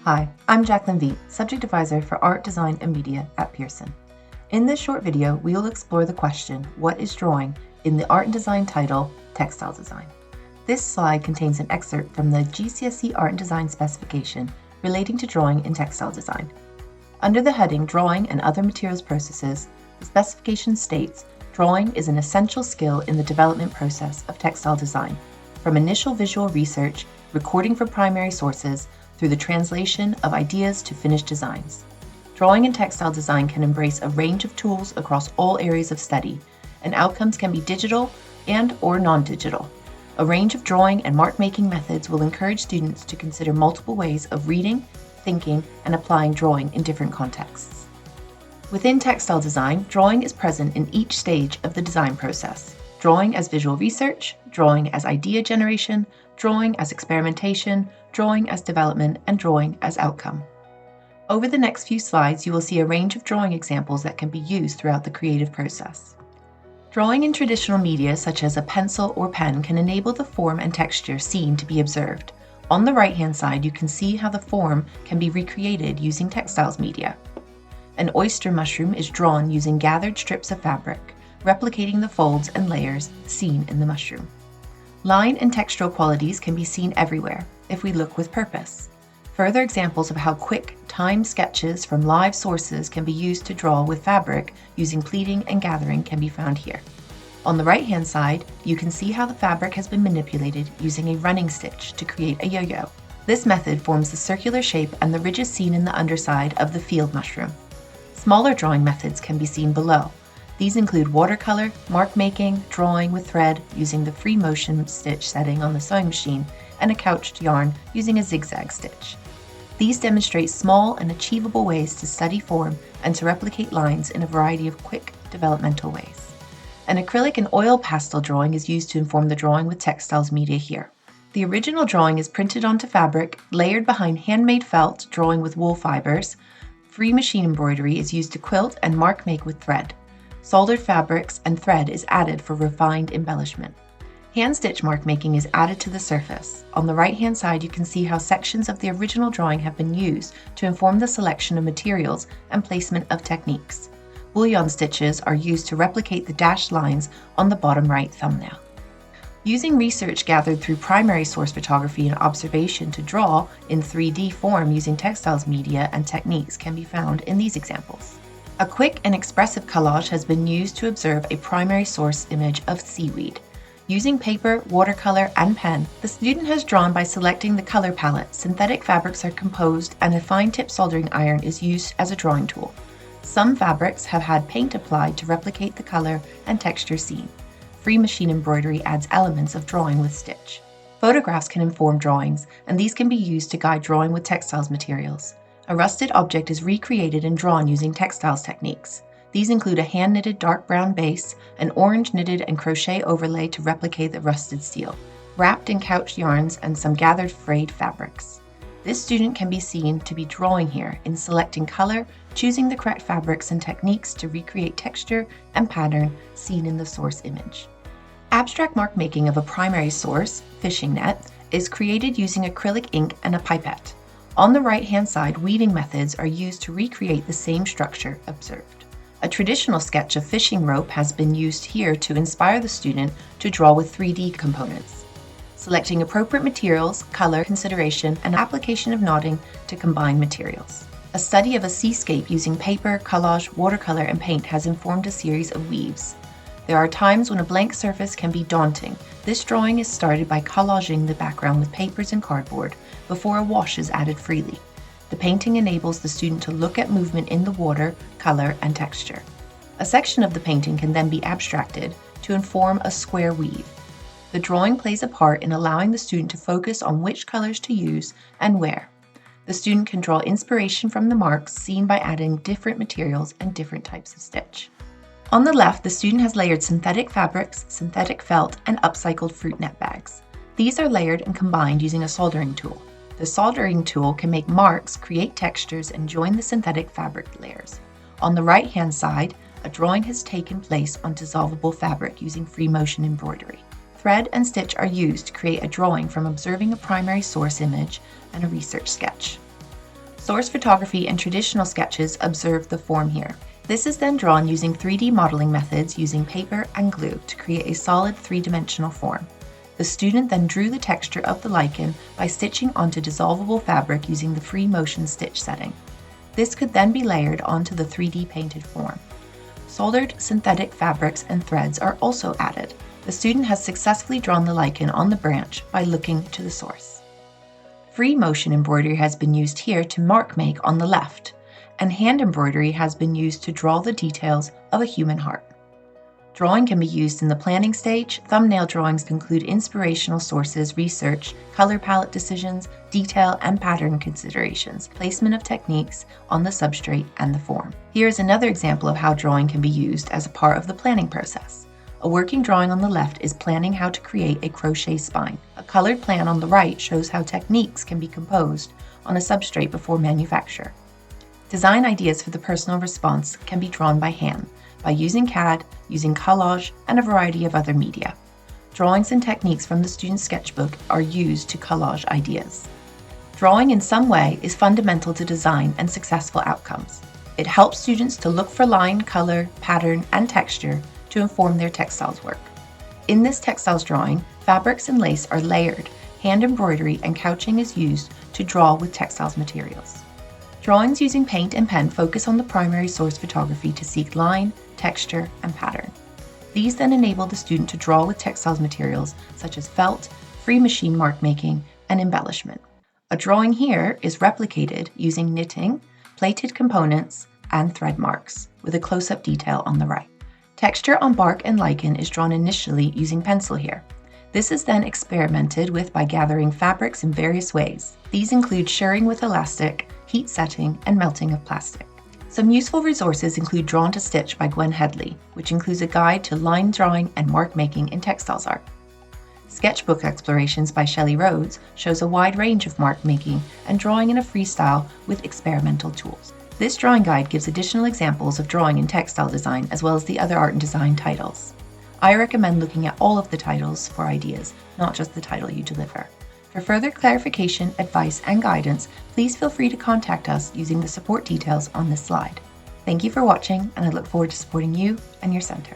Hi, I'm Jacqueline Veet, Subject Advisor for Art, Design, and Media at Pearson. In this short video, we will explore the question, what is drawing, in the Art and Design title, Textile Design. This slide contains an excerpt from the GCSE Art and Design specification relating to drawing in textile design. Under the heading Drawing and Other Materials Processes, the specification states, drawing is an essential skill in the development process of textile design, from initial visual research, recording from primary sources, through the translation of ideas to finished designs. Drawing in textile design can embrace a range of tools across all areas of study, and outcomes can be digital and/or non-digital. A range of drawing and mark-making methods will encourage students to consider multiple ways of reading, thinking, and applying drawing in different contexts. Within textile design, drawing is present in each stage of the design process. Drawing as visual research, drawing as idea generation, drawing as experimentation, drawing as development, and drawing as outcome. Over the next few slides, you will see a range of drawing examples that can be used throughout the creative process. Drawing in traditional media, such as a pencil or pen, can enable the form and texture seen to be observed. On the right-hand side, you can see how the form can be recreated using textiles media. An oyster mushroom is drawn using gathered strips of fabric, replicating the folds and layers seen in the mushroom. Line and textural qualities can be seen everywhere if we look with purpose. Further examples of how quick, timed sketches from live sources can be used to draw with fabric using pleating and gathering can be found here. On the right-hand side, you can see how the fabric has been manipulated using a running stitch to create a yo-yo. This method forms the circular shape and the ridges seen in the underside of the field mushroom. Smaller drawing methods can be seen below. These include watercolor, mark making, drawing with thread using the free motion stitch setting on the sewing machine, and a couched yarn using a zigzag stitch. These demonstrate small and achievable ways to study form and to replicate lines in a variety of quick developmental ways. An acrylic and oil pastel drawing is used to inform the drawing with textiles media here. The original drawing is printed onto fabric, layered behind handmade felt, drawing with wool fibers. Free machine embroidery is used to quilt and mark make with thread. Soldered fabrics and thread is added for refined embellishment. Hand stitch mark making is added to the surface. On the right-hand side, you can see how sections of the original drawing have been used to inform the selection of materials and placement of techniques. Bullion stitches are used to replicate the dashed lines on the bottom right thumbnail. Using research gathered through primary source photography and observation to draw in 3D form using textiles media and techniques can be found in these examples. A quick and expressive collage has been used to observe a primary source image of seaweed. Using paper, watercolor, and pen, the student has drawn by selecting the color palette. Synthetic fabrics are composed and a fine-tip soldering iron is used as a drawing tool. Some fabrics have had paint applied to replicate the color and texture seen. Free machine embroidery adds elements of drawing with stitch. Photographs can inform drawings, and these can be used to guide drawing with textiles materials. A rusted object is recreated and drawn using textiles techniques. These include a hand-knitted dark brown base, an orange knitted and crochet overlay to replicate the rusted steel, wrapped in couched yarns, and some gathered frayed fabrics. This student can be seen to be drawing here in selecting color, choosing the correct fabrics and techniques to recreate texture and pattern seen in the source image. Abstract mark making of a primary source, fishing net, is created using acrylic ink and a pipette. On the right-hand side, weaving methods are used to recreate the same structure observed. A traditional sketch of fishing rope has been used here to inspire the student to draw with 3D components. Selecting appropriate materials, color consideration, and application of knotting to combine materials. A study of a seascape using paper, collage, watercolor, and paint has informed a series of weaves. There are times when a blank surface can be daunting. This drawing is started by collaging the background with papers and cardboard before a wash is added freely. The painting enables the student to look at movement in the water, color, and texture. A section of the painting can then be abstracted to inform a square weave. The drawing plays a part in allowing the student to focus on which colors to use and where. The student can draw inspiration from the marks seen by adding different materials and different types of stitch. On the left, the student has layered synthetic fabrics, synthetic felt, and upcycled fruit net bags. These are layered and combined using a soldering tool. The soldering tool can make marks, create textures, and join the synthetic fabric layers. On the right-hand side, a drawing has taken place on dissolvable fabric using free motion embroidery. Thread and stitch are used to create a drawing from observing a primary source image and a research sketch. Source photography and traditional sketches observe the form here. This is then drawn using 3D modeling methods using paper and glue to create a solid three-dimensional form. The student then drew the texture of the lichen by stitching onto dissolvable fabric using the free motion stitch setting. This could then be layered onto the 3D painted form. Soldered synthetic fabrics and threads are also added. The student has successfully drawn the lichen on the branch by looking to the source. Free motion embroidery has been used here to mark make on the left, and hand embroidery has been used to draw the details of a human heart. Drawing can be used in the planning stage. Thumbnail drawings include inspirational sources, research, color palette decisions, detail and pattern considerations, placement of techniques on the substrate and the form. Here is another example of how drawing can be used as a part of the planning process. A working drawing on the left is planning how to create a crochet spine. A colored plan on the right shows how techniques can be composed on a substrate before manufacture. Design ideas for the personal response can be drawn by hand, by using CAD, using collage, and a variety of other media. Drawings and techniques from the student's sketchbook are used to collage ideas. Drawing in some way is fundamental to design and successful outcomes. It helps students to look for line, color, pattern, and texture to inform their textiles work. In this textiles drawing, fabrics and lace are layered, hand embroidery and couching is used to draw with textiles materials. Drawings using paint and pen focus on the primary source photography to seek line, texture, and pattern. These then enable the student to draw with textiles materials such as felt, free machine mark making, and embellishment. A drawing here is replicated using knitting, plated components, and thread marks, with a close-up detail on the right. Texture on bark and lichen is drawn initially using pencil here. This is then experimented with by gathering fabrics in various ways. These include shirring with elastic, heat setting, and melting of plastic. Some useful resources include Drawn to Stitch by Gwen Headley, which includes a guide to line drawing and mark making in textiles art. Sketchbook Explorations by Shelley Rhodes shows a wide range of mark making and drawing in a freestyle with experimental tools. This drawing guide gives additional examples of drawing in textile design as well as the other art and design titles. I recommend looking at all of the titles for ideas, not just the title you deliver. For further clarification, advice, and guidance, please feel free to contact us using the support details on this slide. Thank you for watching, and I look forward to supporting you and your center.